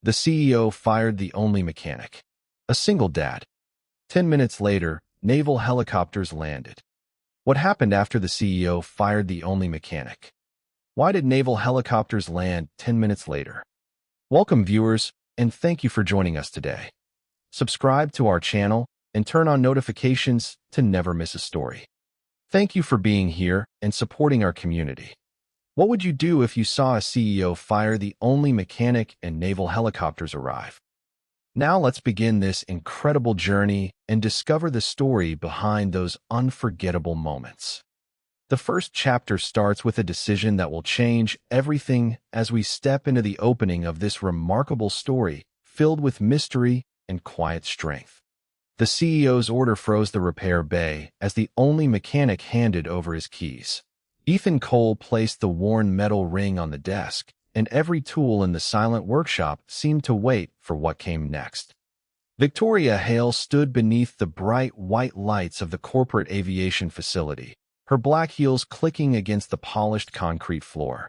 The CEO fired the only mechanic. A single dad. 10 minutes later, naval helicopters landed. What happened after the CEO fired the only mechanic? Why did naval helicopters land 10 minutes later? Welcome, viewers, and thank you for joining us today. Subscribe to our channel and turn on notifications to never miss a story. Thank you for being here and supporting our community. What would you do if you saw a CEO fire the only mechanic and naval helicopters arrive? Now let's begin this incredible journey and discover the story behind those unforgettable moments. The first chapter starts with a decision that will change everything as we step into the opening of this remarkable story filled with mystery and quiet strength. The CEO's order froze the repair bay as the only mechanic handed over his keys. Ethan Cole placed the worn metal ring on the desk, and every tool in the silent workshop seemed to wait for what came next. Victoria Hale stood beneath the bright white lights of the corporate aviation facility, her black heels clicking against the polished concrete floor.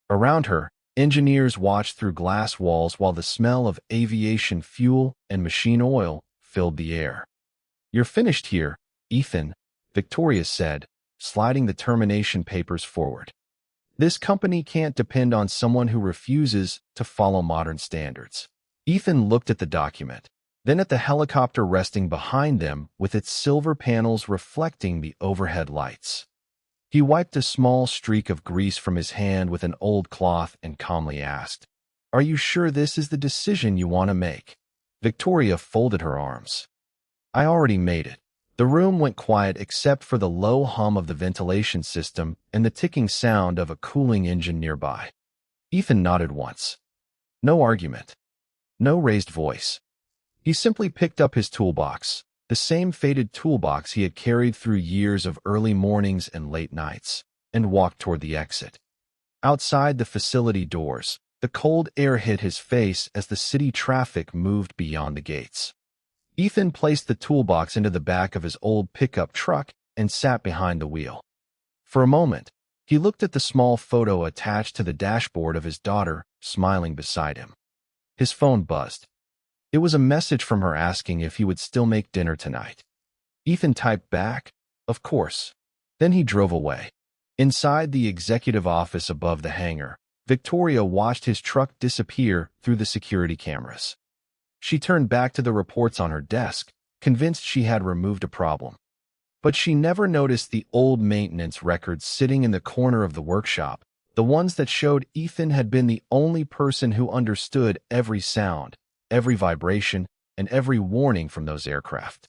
Around her, engineers watched through glass walls while the smell of aviation fuel and machine oil filled the air. "You're finished here, Ethan," Victoria said, sliding the termination papers forward. "This company can't depend on someone who refuses to follow modern standards." Ethan looked at the document, then at the helicopter resting behind them with its silver panels reflecting the overhead lights. He wiped a small streak of grease from his hand with an old cloth and calmly asked, "Are you sure this is the decision you want to make?" Victoria folded her arms. "I already made it." The room went quiet except for the low hum of the ventilation system and the ticking sound of a cooling engine nearby. Ethan nodded once. No argument. No raised voice. He simply picked up his toolbox, the same faded toolbox he had carried through years of early mornings and late nights, and walked toward the exit. Outside the facility doors, the cold air hit his face as the city traffic moved beyond the gates. Ethan placed the toolbox into the back of his old pickup truck and sat behind the wheel. For a moment, he looked at the small photo attached to the dashboard of his daughter, smiling beside him. His phone buzzed. It was a message from her asking if he would still make dinner tonight. Ethan typed back, "Of course." Then he drove away. Inside the executive office above the hangar, Victoria watched his truck disappear through the security cameras. She turned back to the reports on her desk, convinced she had removed a problem. But she never noticed the old maintenance records sitting in the corner of the workshop, the ones that showed Ethan had been the only person who understood every sound, every vibration, and every warning from those aircraft.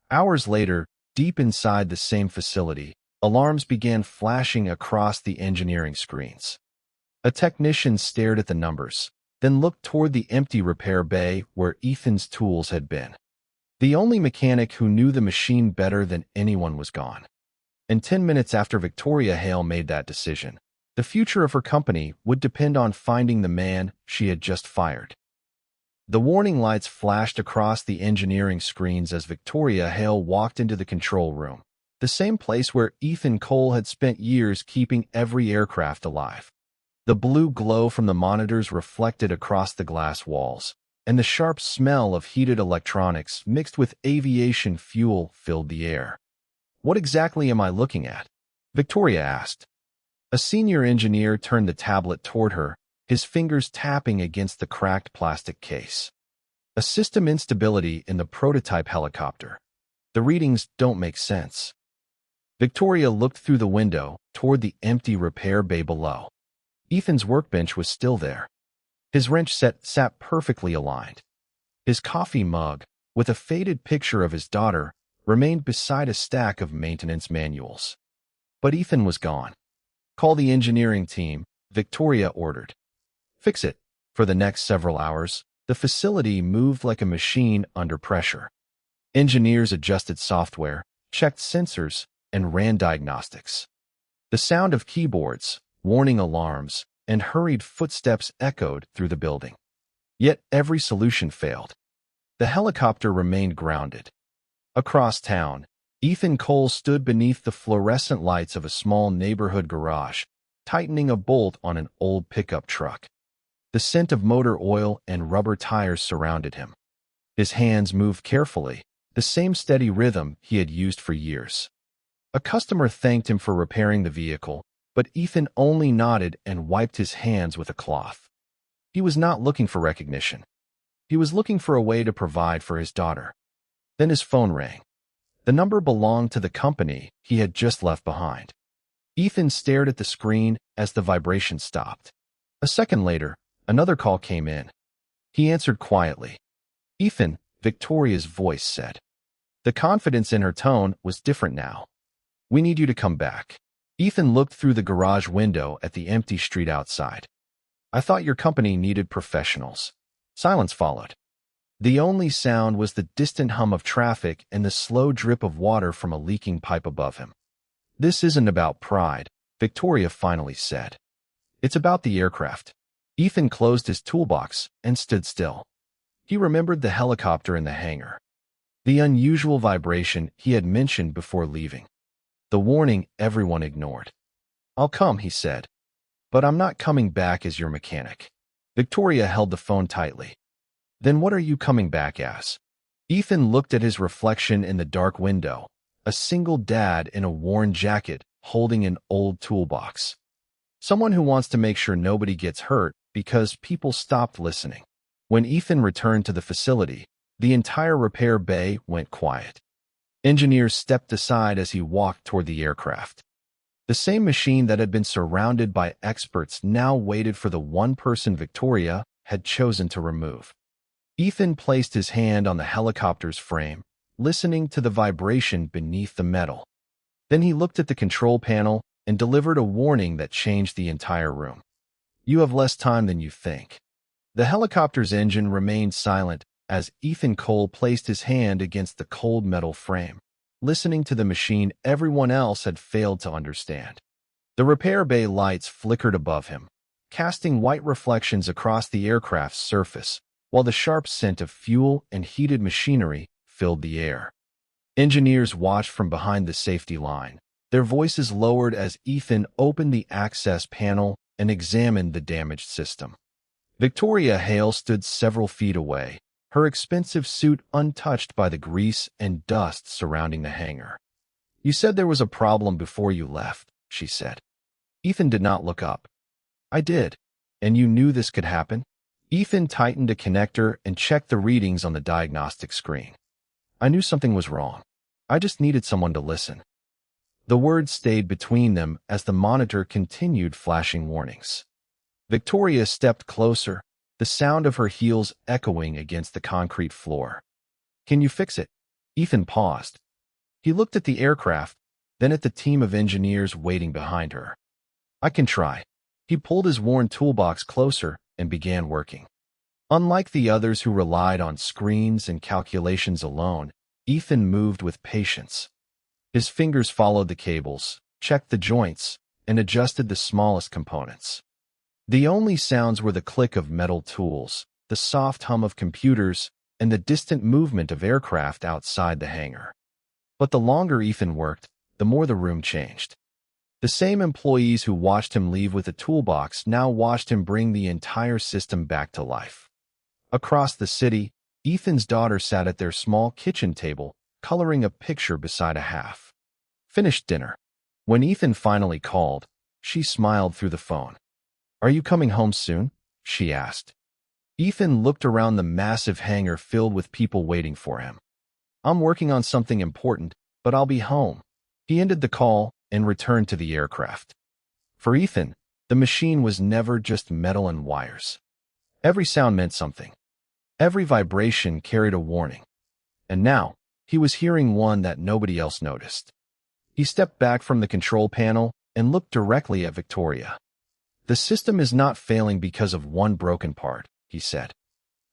Hours later, deep inside the same facility, alarms began flashing across the engineering screens. A technician stared at the numbers, then looked toward the empty repair bay where Ethan's tools had been. The only mechanic who knew the machine better than anyone was gone. And 10 minutes after Victoria Hale made that decision, the future of her company would depend on finding the man she had just fired. The warning lights flashed across the engineering screens as Victoria Hale walked into the control room, the same place where Ethan Cole had spent years keeping every aircraft alive. The blue glow from the monitors reflected across the glass walls, and the sharp smell of heated electronics mixed with aviation fuel filled the air. "What exactly am I looking at?" Victoria asked. A senior engineer turned the tablet toward her, his fingers tapping against the cracked plastic case. "A system instability in the prototype helicopter. The readings don't make sense." Victoria looked through the window toward the empty repair bay below. Ethan's workbench was still there. His wrench set sat perfectly aligned. His coffee mug, with a faded picture of his daughter, remained beside a stack of maintenance manuals. But Ethan was gone. "Call the engineering team," Victoria ordered. "Fix it." For the next several hours, the facility moved like a machine under pressure. Engineers adjusted software, checked sensors, and ran diagnostics. The sound of keyboards, warning alarms, and hurried footsteps echoed through the building. Yet every solution failed. The helicopter remained grounded. Across town, Ethan Cole stood beneath the fluorescent lights of a small neighborhood garage, tightening a bolt on an old pickup truck. The scent of motor oil and rubber tires surrounded him. His hands moved carefully, the same steady rhythm he had used for years. A customer thanked him for repairing the vehicle, but Ethan only nodded and wiped his hands with a cloth. He was not looking for recognition. He was looking for a way to provide for his daughter. Then his phone rang. The number belonged to the company he had just left behind. Ethan stared at the screen as the vibration stopped. A second later, another call came in. He answered quietly. "Ethan," Victoria's voice said. The confidence in her tone was different now. "We need you to come back." Ethan looked through the garage window at the empty street outside. "I thought your company needed professionals." Silence followed. The only sound was the distant hum of traffic and the slow drip of water from a leaking pipe above him. "This isn't about pride," Victoria finally said. "It's about the aircraft." Ethan closed his toolbox and stood still. He remembered the helicopter in the hangar, the unusual vibration he had mentioned before leaving, the warning everyone ignored. "I'll come," he said, "but I'm not coming back as your mechanic." Victoria held the phone tightly. "Then what are you coming back as?" Ethan looked at his reflection in the dark window, a single dad in a worn jacket holding an old toolbox. Someone who wants to make sure nobody gets hurt because people stopped listening. When Ethan returned to the facility, the entire repair bay went quiet. Engineers stepped aside as he walked toward the aircraft. The same machine that had been surrounded by experts now waited for the one person Victoria had chosen to remove. Ethan placed his hand on the helicopter's frame, listening to the vibration beneath the metal. Then he looked at the control panel and delivered a warning that changed the entire room. "You have less time than you think." The helicopter's engine remained silent as Ethan Cole placed his hand against the cold metal frame, listening to the machine everyone else had failed to understand. The repair bay lights flickered above him, casting white reflections across the aircraft's surface, while the sharp scent of fuel and heated machinery filled the air. Engineers watched from behind the safety line, their voices lowered as Ethan opened the access panel and examined the damaged system. Victoria Hale stood several feet away, her expensive suit untouched by the grease and dust surrounding the hangar. "You said there was a problem before you left," she said. Ethan did not look up. "I did. And you knew this could happen?" Ethan tightened a connector and checked the readings on the diagnostic screen. "I knew something was wrong. I just needed someone to listen." The words stayed between them as the monitor continued flashing warnings. Victoria stepped closer, the sound of her heels echoing against the concrete floor. "Can you fix it?" Ethan paused. He looked at the aircraft, then at the team of engineers waiting behind her. "I can try." He pulled his worn toolbox closer and began working. Unlike the others who relied on screens and calculations alone, Ethan moved with patience. His fingers followed the cables, checked the joints, and adjusted the smallest components. The only sounds were the click of metal tools, the soft hum of computers, and the distant movement of aircraft outside the hangar. But the longer Ethan worked, the more the room changed. The same employees who watched him leave with a toolbox now watched him bring the entire system back to life. Across the city, Ethan's daughter sat at their small kitchen table, coloring a picture beside a half-finished dinner. When Ethan finally called, she smiled through the phone. "Are you coming home soon?" she asked. Ethan looked around the massive hangar filled with people waiting for him. "I'm working on something important, but I'll be home." He ended the call and returned to the aircraft. For Ethan, the machine was never just metal and wires. Every sound meant something. Every vibration carried a warning. And now, he was hearing one that nobody else noticed. He stepped back from the control panel and looked directly at Victoria. "The system is not failing because of one broken part," he said.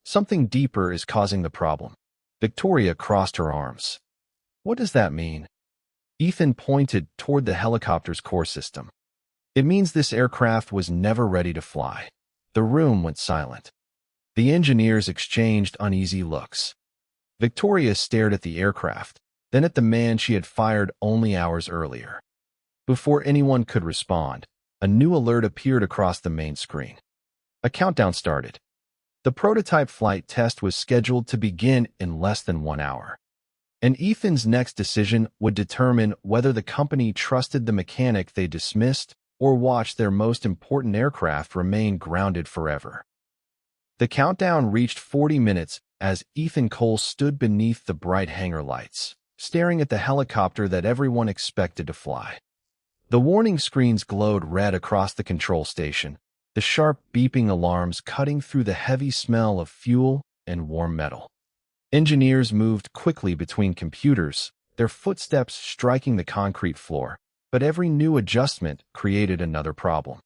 "Something deeper is causing the problem." Victoria crossed her arms. "What does that mean?" Ethan pointed toward the helicopter's core system. "It means this aircraft was never ready to fly." The room went silent. The engineers exchanged uneasy looks. Victoria stared at the aircraft, then at the man she had fired only hours earlier. Before anyone could respond, a new alert appeared across the main screen. A countdown started. The prototype flight test was scheduled to begin in less than 1 hour. And Ethan's next decision would determine whether the company trusted the mechanic they dismissed or watched their most important aircraft remain grounded forever. The countdown reached 40 minutes as Ethan Cole stood beneath the bright hangar lights, staring at the helicopter that everyone expected to fly. The warning screens glowed red across the control station, the sharp beeping alarms cutting through the heavy smell of fuel and warm metal. Engineers moved quickly between computers, their footsteps striking the concrete floor, but every new adjustment created another problem.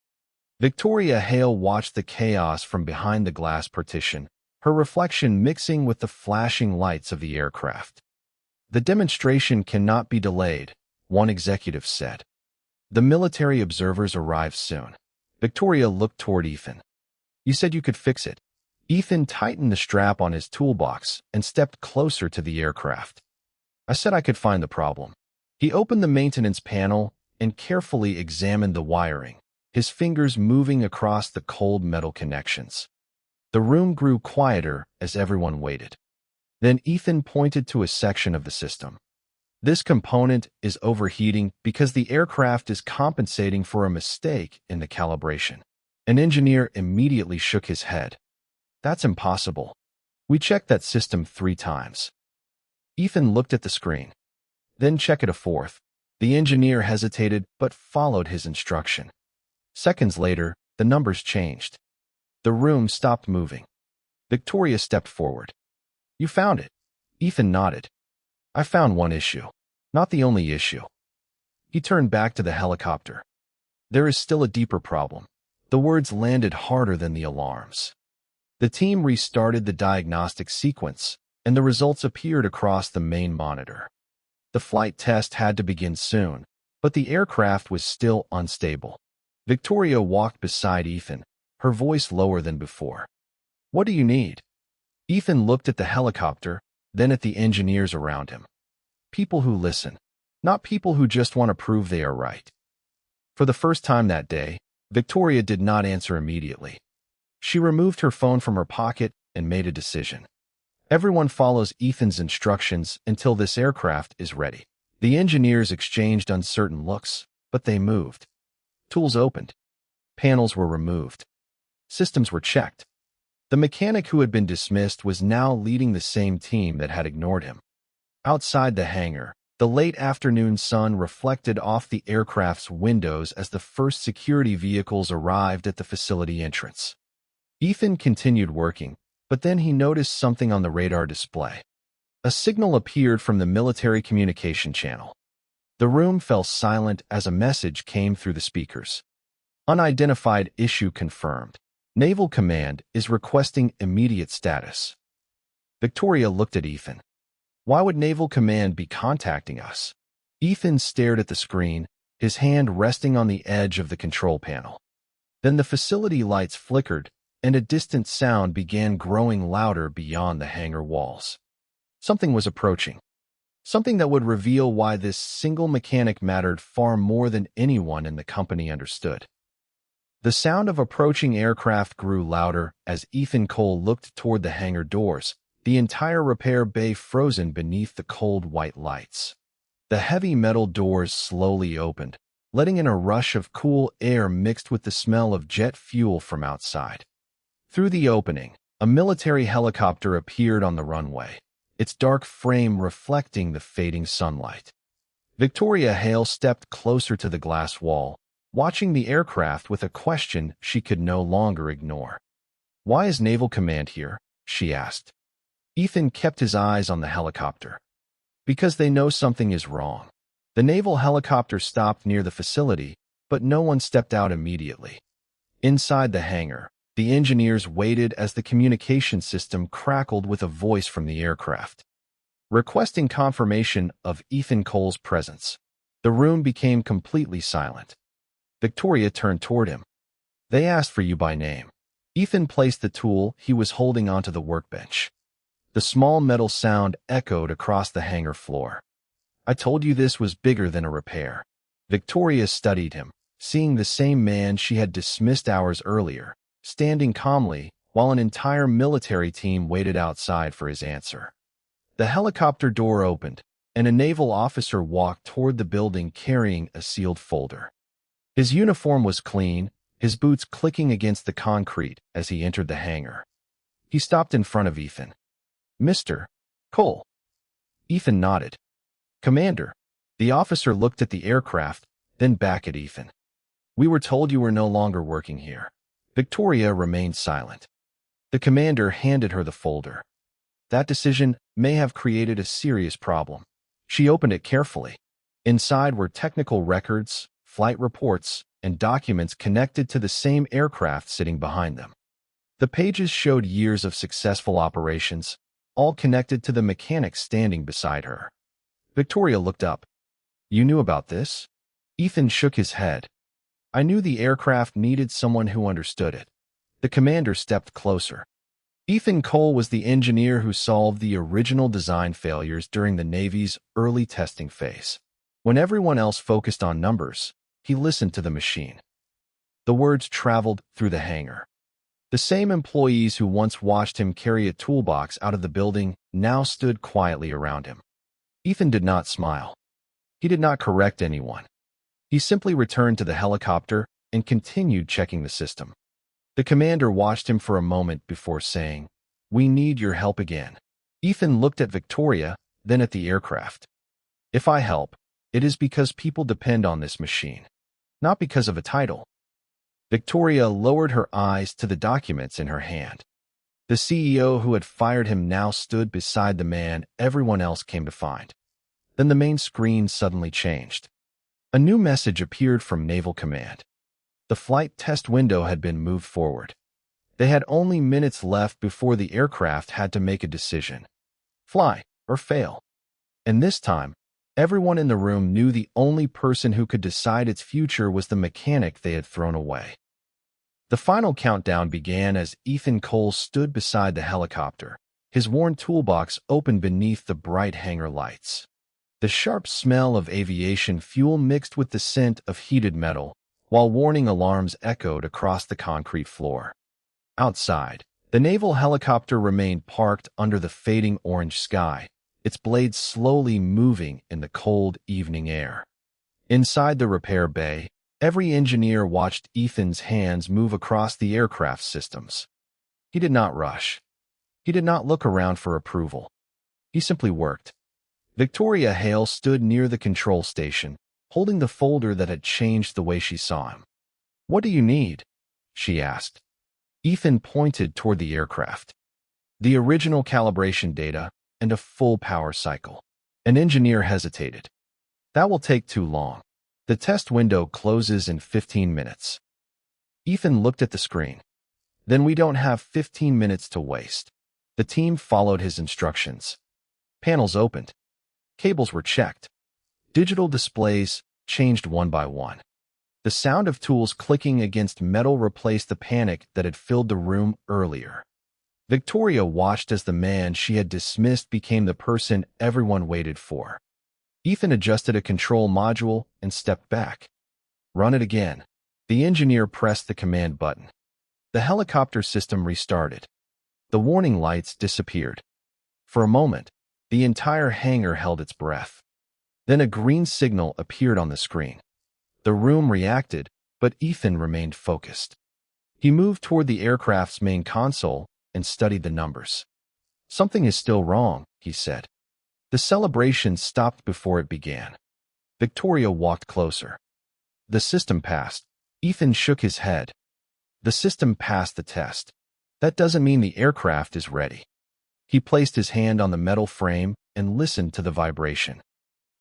Victoria Hale watched the chaos from behind the glass partition, her reflection mixing with the flashing lights of the aircraft. "The demonstration cannot be delayed," one executive said. "The military observers arrive soon." Victoria looked toward Ethan. "You said you could fix it." Ethan tightened the strap on his toolbox and stepped closer to the aircraft. "I said I could find the problem." He opened the maintenance panel and carefully examined the wiring, his fingers moving across the cold metal connections. The room grew quieter as everyone waited. Then Ethan pointed to a section of the system. "This component is overheating because the aircraft is compensating for a mistake in the calibration." An engineer immediately shook his head. "That's impossible. We checked that system 3 times." Ethan looked at the screen. "Then check it a fourth." The engineer hesitated but followed his instruction. Seconds later, the numbers changed. The room stopped moving. Victoria stepped forward. "You found it." Ethan nodded. "I found one issue. Not the only issue." He turned back to the helicopter. "There is still a deeper problem." The words landed harder than the alarms. The team restarted the diagnostic sequence, and the results appeared across the main monitor. The flight test had to begin soon, but the aircraft was still unstable. Victoria walked beside Ethan, her voice lower than before. "What do you need?" Ethan looked at the helicopter, then at the engineers around him. People who listen, not people who just want to prove they are right. For the first time that day, Victoria did not answer immediately. She removed her phone from her pocket and made a decision. Everyone follows Ethan's instructions until this aircraft is ready. The engineers exchanged uncertain looks, but they moved. Tools opened. Panels were removed. Systems were checked. The mechanic who had been dismissed was now leading the same team that had ignored him. Outside the hangar, the late afternoon sun reflected off the aircraft's windows as the first security vehicles arrived at the facility entrance. Ethan continued working, but then he noticed something on the radar display. A signal appeared from the military communication channel. The room fell silent as a message came through the speakers. "Unidentified issue confirmed. Naval Command is requesting immediate status." Victoria looked at Ethan. "Why would Naval Command be contacting us?" Ethan stared at the screen, his hand resting on the edge of the control panel. Then the facility lights flickered, and a distant sound began growing louder beyond the hangar walls. Something was approaching. Something that would reveal why this single mechanic mattered far more than anyone in the company understood. The sound of approaching aircraft grew louder as Ethan Cole looked toward the hangar doors, the entire repair bay frozen beneath the cold white lights. The heavy metal doors slowly opened, letting in a rush of cool air mixed with the smell of jet fuel from outside. Through the opening, a military helicopter appeared on the runway, its dark frame reflecting the fading sunlight. Victoria Hale stepped closer to the glass wall, watching the aircraft with a question she could no longer ignore. "Why is Naval Command here?" she asked. Ethan kept his eyes on the helicopter. "Because they know something is wrong." The naval helicopter stopped near the facility, but no one stepped out immediately. Inside the hangar, the engineers waited as the communication system crackled with a voice from the aircraft, requesting confirmation of Ethan Cole's presence. The room became completely silent. Victoria turned toward him. "They asked for you by name." Ethan placed the tool he was holding onto the workbench. The small metal sound echoed across the hangar floor. "I told you this was bigger than a repair." Victoria studied him, seeing the same man she had dismissed hours earlier, standing calmly while an entire military team waited outside for his answer. The helicopter door opened, and a naval officer walked toward the building carrying a sealed folder. His uniform was clean, his boots clicking against the concrete as he entered the hangar. He stopped in front of Ethan. "Mr. Cole." Ethan nodded. "Commander." The officer looked at the aircraft, then back at Ethan. "We were told you were no longer working here." Victoria remained silent. The commander handed her the folder. That decision may have created a serious problem. She opened it carefully. Inside were technical records, flight reports, and documents connected to the same aircraft sitting behind them. The pages showed years of successful operations, all connected to the mechanic standing beside her. Victoria looked up. "You knew about this?" Ethan shook his head. "I knew the aircraft needed someone who understood it." The commander stepped closer. Ethan Cole was the engineer who solved the original design failures during the Navy's early testing phase. When everyone else focused on numbers, he listened to the machine. The words traveled through the hangar. The same employees who once watched him carry a toolbox out of the building now stood quietly around him. Ethan did not smile. He did not correct anyone. He simply returned to the helicopter and continued checking the system. The commander watched him for a moment before saying, "We need your help again." Ethan looked at Victoria, then at the aircraft. "If I help, it is because people depend on this machine, not because of a title." Victoria lowered her eyes to the documents in her hand. The CEO who had fired him now stood beside the man everyone else came to find. Then the main screen suddenly changed. A new message appeared from Naval Command. The flight test window had been moved forward. They had only minutes left before the aircraft had to make a decision: fly or fail. And this time, everyone in the room knew the only person who could decide its future was the mechanic they had thrown away. The final countdown began as Ethan Cole stood beside the helicopter, his worn toolbox open beneath the bright hangar lights. The sharp smell of aviation fuel mixed with the scent of heated metal, while warning alarms echoed across the concrete floor. Outside, the naval helicopter remained parked under the fading orange sky, its blades slowly moving in the cold evening air. Inside the repair bay, every engineer watched Ethan's hands move across the aircraft systems. He did not rush. He did not look around for approval. He simply worked. Victoria Hale stood near the control station, holding the folder that had changed the way she saw him. "What do you need?" she asked. Ethan pointed toward the aircraft. "The original calibration data and a full power cycle." An engineer hesitated. "That will take too long. The test window closes in 15 minutes. Ethan looked at the screen. "Then we don't have 15 minutes to waste." The team followed his instructions. Panels opened. Cables were checked. Digital displays changed one by one. The sound of tools clicking against metal replaced the panic that had filled the room earlier. Victoria watched as the man she had dismissed became the person everyone waited for. Ethan adjusted a control module and stepped back. "Run it again." The engineer pressed the command button. The helicopter system restarted. The warning lights disappeared. For a moment, the entire hangar held its breath. Then a green signal appeared on the screen. The room reacted, but Ethan remained focused. He moved toward the aircraft's main console and studied the numbers. "Something is still wrong," he said. The celebration stopped before it began. Victoria walked closer. "The system passed." Ethan shook his head. "The system passed the test. That doesn't mean the aircraft is ready." He placed his hand on the metal frame and listened to the vibration.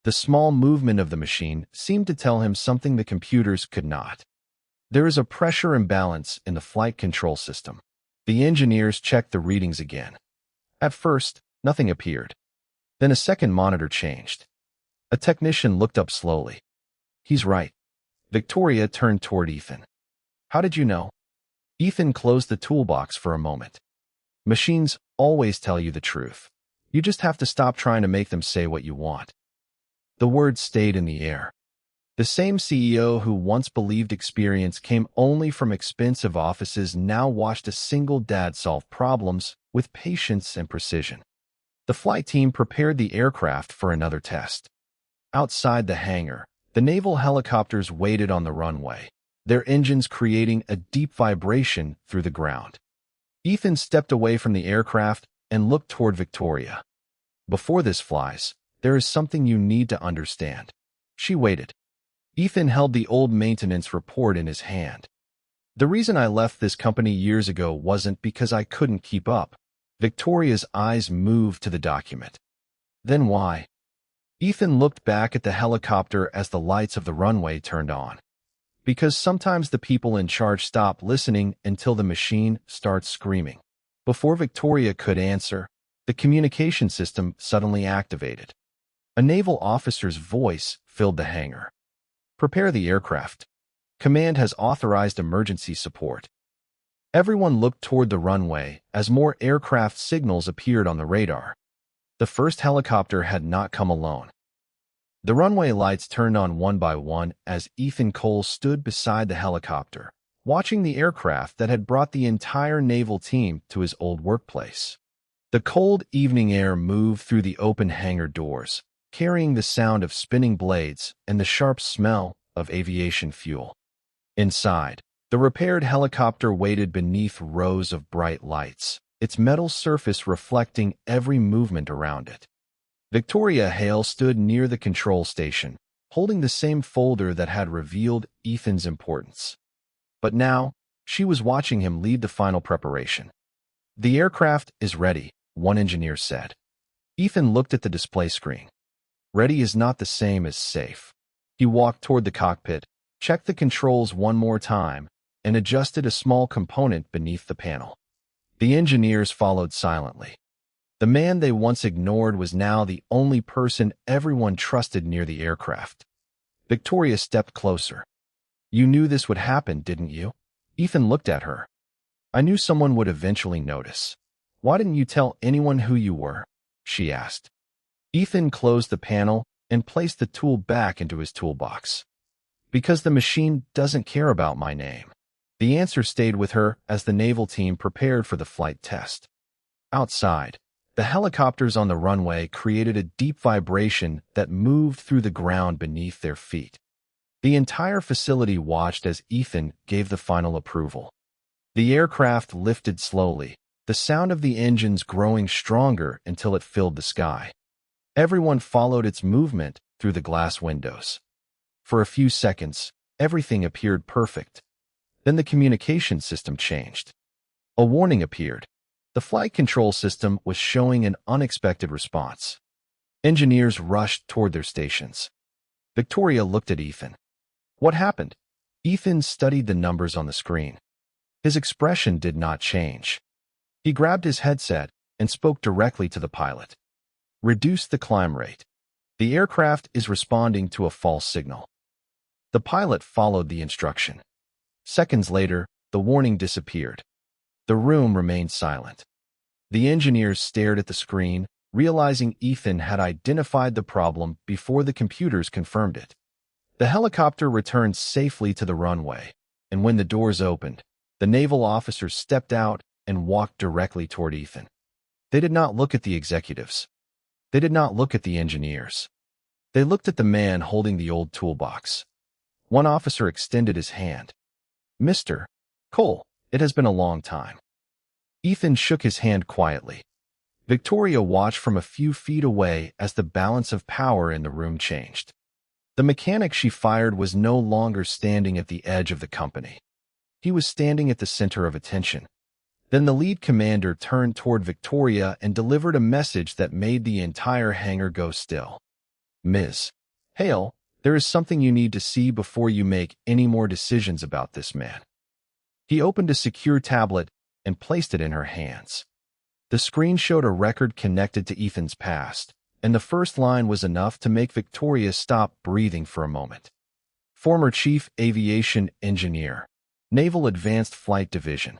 The small movement of the machine seemed to tell him something the computers could not. "There is a pressure imbalance in the flight control system." The engineers checked the readings again. At first, nothing appeared. Then a second monitor changed. A technician looked up slowly. "He's right." Victoria turned toward Ethan. "How did you know?" Ethan closed the toolbox for a moment. "Machines always tell you the truth. You just have to stop trying to make them say what you want." The words stayed in the air. The same CEO who once believed experience came only from expensive offices now watched a single dad solve problems with patience and precision. The flight team prepared the aircraft for another test. Outside the hangar, the naval helicopters waited on the runway, their engines creating a deep vibration through the ground. Ethan stepped away from the aircraft and looked toward Victoria. Before this flies, there is something you need to understand. She waited. Ethan held the old maintenance report in his hand. The reason I left this company years ago wasn't because I couldn't keep up. Victoria's eyes moved to the document. Then why? Ethan looked back at the helicopter as the lights of the runway turned on. Because sometimes the people in charge stop listening until the machine starts screaming. Before Victoria could answer, the communication system suddenly activated. A naval officer's voice filled the hangar. Prepare the aircraft. Command has authorized emergency support. Everyone looked toward the runway as more aircraft signals appeared on the radar. The first helicopter had not come alone. The runway lights turned on one by one as Ethan Cole stood beside the helicopter, watching the aircraft that had brought the entire naval team to his old workplace. The cold evening air moved through the open hangar doors, carrying the sound of spinning blades and the sharp smell of aviation fuel. Inside, the repaired helicopter waited beneath rows of bright lights, its metal surface reflecting every movement around it. Victoria Hale stood near the control station, holding the same folder that had revealed Ethan's importance. But now, she was watching him lead the final preparation. The aircraft is ready, one engineer said. Ethan looked at the display screen. Ready is not the same as safe. He walked toward the cockpit, checked the controls one more time, and adjusted a small component beneath the panel. The engineers followed silently. The man they once ignored was now the only person everyone trusted near the aircraft. Victoria stepped closer. You knew this would happen, didn't you? Ethan looked at her. I knew someone would eventually notice. Why didn't you tell anyone who you were? She asked. Ethan closed the panel and placed the tool back into his toolbox. Because the machine doesn't care about my name. The answer stayed with her as the naval team prepared for the flight test. Outside, the helicopters on the runway created a deep vibration that moved through the ground beneath their feet. The entire facility watched as Ethan gave the final approval. The aircraft lifted slowly, the sound of the engines growing stronger until it filled the sky. Everyone followed its movement through the glass windows. For a few seconds, everything appeared perfect. Then the communication system changed. A warning appeared. The flight control system was showing an unexpected response. Engineers rushed toward their stations. Victoria looked at Ethan. What happened? Ethan studied the numbers on the screen. His expression did not change. He grabbed his headset and spoke directly to the pilot. Reduce the climb rate. The aircraft is responding to a false signal. The pilot followed the instruction. Seconds later, the warning disappeared. The room remained silent. The engineers stared at the screen, realizing Ethan had identified the problem before the computers confirmed it. The helicopter returned safely to the runway, and when the doors opened, the naval officers stepped out and walked directly toward Ethan. They did not look at the executives. They did not look at the engineers. They looked at the man holding the old toolbox. One officer extended his hand. Mr. Cole, it has been a long time. Ethan shook his hand quietly. Victoria watched from a few feet away as the balance of power in the room changed. The mechanic she fired was no longer standing at the edge of the company. He was standing at the center of attention. Then the lead commander turned toward Victoria and delivered a message that made the entire hangar go still. Ms. Hale, there is something you need to see before you make any more decisions about this man. He opened a secure tablet and placed it in her hands. The screen showed a record connected to Ethan's past, and the first line was enough to make Victoria stop breathing for a moment. Former Chief Aviation Engineer, Naval Advanced Flight Division.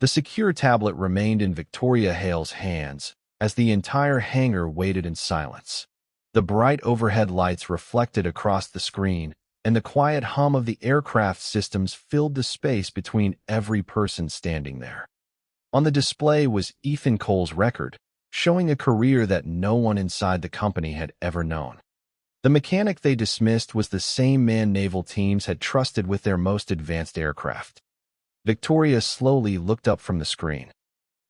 The secure tablet remained in Victoria Hale's hands as the entire hangar waited in silence. The bright overhead lights reflected across the screen, and the quiet hum of the aircraft systems filled the space between every person standing there. On the display was Ethan Cole's record, showing a career that no one inside the company had ever known. The mechanic they dismissed was the same man naval teams had trusted with their most advanced aircraft. Victoria slowly looked up from the screen.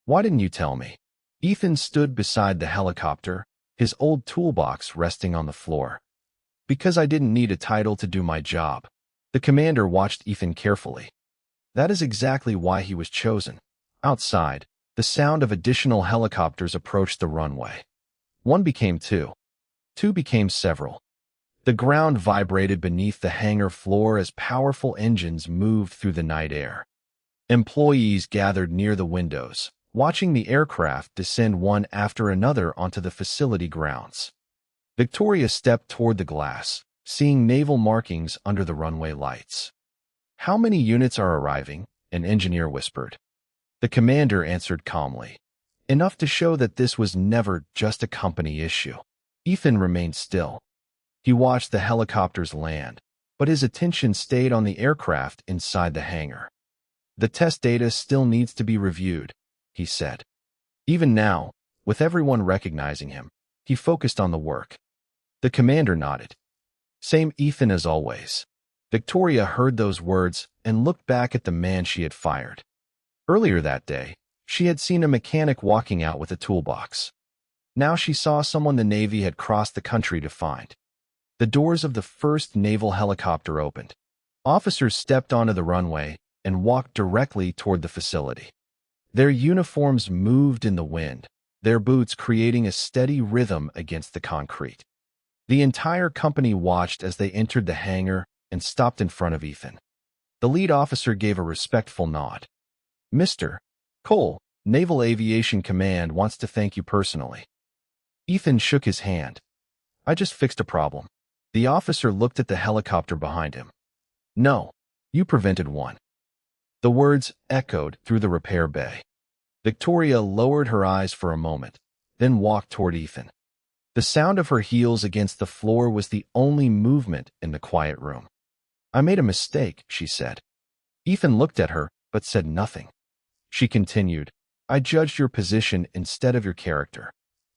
"Why didn't you tell me?" Ethan stood beside the helicopter, his old toolbox resting on the floor. "Because I didn't need a title to do my job." The commander watched Ethan carefully. That is exactly why he was chosen. Outside, the sound of additional helicopters approached the runway. One became two. Two became several. The ground vibrated beneath the hangar floor as powerful engines moved through the night air. Employees gathered near the windows, watching the aircraft descend one after another onto the facility grounds. Victoria stepped toward the glass, seeing naval markings under the runway lights. "How many units are arriving?" an engineer whispered. The commander answered calmly, enough to show that this was never just a company issue. Ethan remained still. He watched the helicopters land, but his attention stayed on the aircraft inside the hangar. "The test data still needs to be reviewed," he said. Even now, with everyone recognizing him, he focused on the work. The commander nodded. "Same Ethan as always." Victoria heard those words and looked back at the man she had fired. Earlier that day, she had seen a mechanic walking out with a toolbox. Now she saw someone the Navy had crossed the country to find. The doors of the first naval helicopter opened. Officers stepped onto the runway and walked directly toward the facility. Their uniforms moved in the wind, their boots creating a steady rhythm against the concrete. The entire company watched as they entered the hangar and stopped in front of Ethan. The lead officer gave a respectful nod. "Mr. Cole, Naval Aviation Command wants to thank you personally." Ethan shook his hand. "I just fixed a problem." The officer looked at the helicopter behind him. "No, you prevented one." The words echoed through the repair bay. Victoria lowered her eyes for a moment, then walked toward Ethan. The sound of her heels against the floor was the only movement in the quiet room. "I made a mistake," she said. Ethan looked at her, but said nothing. She continued, "I judged your position instead of your character."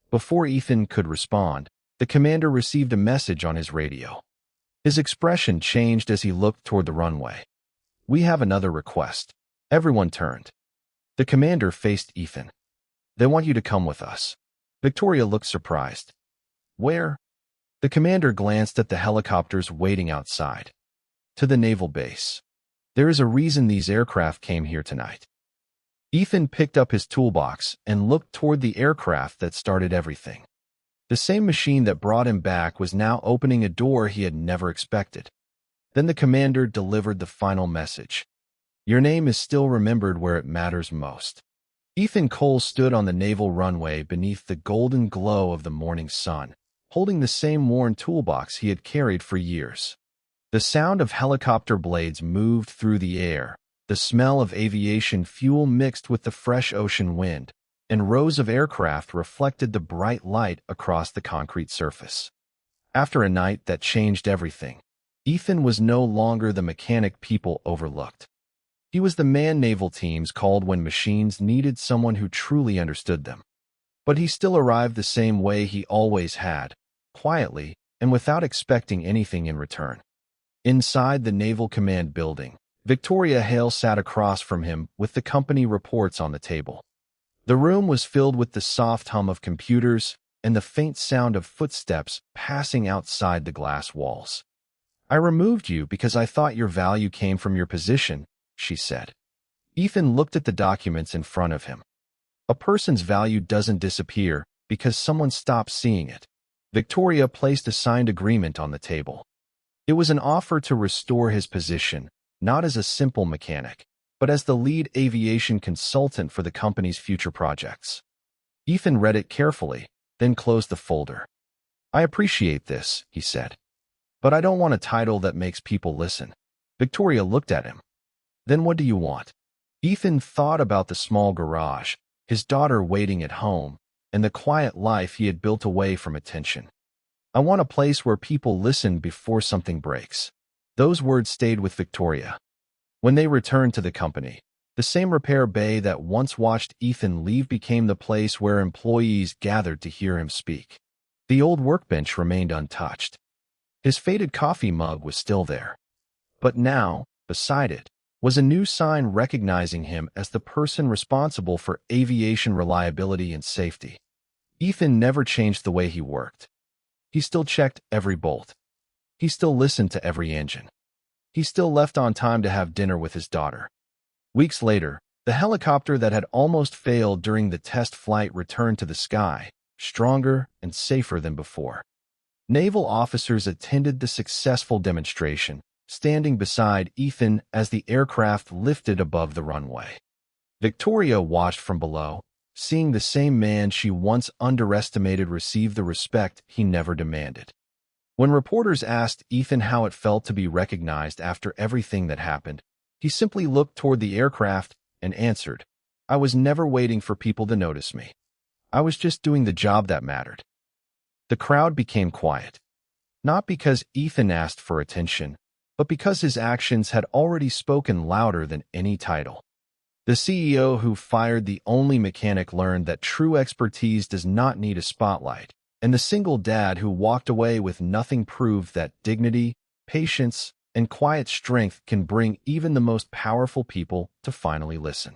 Before Ethan could respond, the commander received a message on his radio. His expression changed as he looked toward the runway. "We have another request." Everyone turned. The commander faced Ethan. "They want you to come with us." Victoria looked surprised. "Where?" The commander glanced at the helicopters waiting outside. "To the naval base. There is a reason these aircraft came here tonight." Ethan picked up his toolbox and looked toward the aircraft that started everything. The same machine that brought him back was now opening a door he had never expected. Then the commander delivered the final message. "Your name is still remembered where it matters most." Ethan Cole stood on the naval runway beneath the golden glow of the morning sun, holding the same worn toolbox he had carried for years. The sound of helicopter blades moved through the air, the smell of aviation fuel mixed with the fresh ocean wind, and rows of aircraft reflected the bright light across the concrete surface. After a night that changed everything, Ethan was no longer the mechanic people overlooked. He was the man naval teams called when machines needed someone who truly understood them. But he still arrived the same way he always had, quietly and without expecting anything in return. Inside the Naval Command building, Victoria Hale sat across from him with the company reports on the table. The room was filled with the soft hum of computers and the faint sound of footsteps passing outside the glass walls. "I removed you because I thought your value came from your position," she said. Ethan looked at the documents in front of him. A person's value doesn't disappear because someone stops seeing it. Victoria placed a signed agreement on the table. It was an offer to restore his position, not as a simple mechanic, but as the lead aviation consultant for the company's future projects. Ethan read it carefully, then closed the folder. "I appreciate this," he said. "But I don't want a title that makes people listen." Victoria looked at him. "Then what do you want?" Ethan thought about the small garage, his daughter waiting at home, and the quiet life he had built away from attention. I want a place where people listen before something breaks. Those words stayed with Victoria. When they returned to the company, the same repair bay that once watched Ethan leave became the place where employees gathered to hear him speak. The old workbench remained untouched. His faded coffee mug was still there. But now, beside it, was a new sign recognizing him as the person responsible for aviation reliability and safety. Ethan never changed the way he worked. He still checked every bolt. He still listened to every engine. He still left on time to have dinner with his daughter. Weeks later, the helicopter that had almost failed during the test flight returned to the sky, stronger and safer than before. Naval officers attended the successful demonstration, standing beside Ethan as the aircraft lifted above the runway. Victoria watched from below, seeing the same man she once underestimated receive the respect he never demanded. When reporters asked Ethan how it felt to be recognized after everything that happened, he simply looked toward the aircraft and answered, "I was never waiting for people to notice me. I was just doing the job that mattered." The crowd became quiet, not because Ethan asked for attention, but because his actions had already spoken louder than any title. The CEO who fired the only mechanic learned that true expertise does not need a spotlight, and the single dad who walked away with nothing proved that dignity, patience, and quiet strength can bring even the most powerful people to finally listen.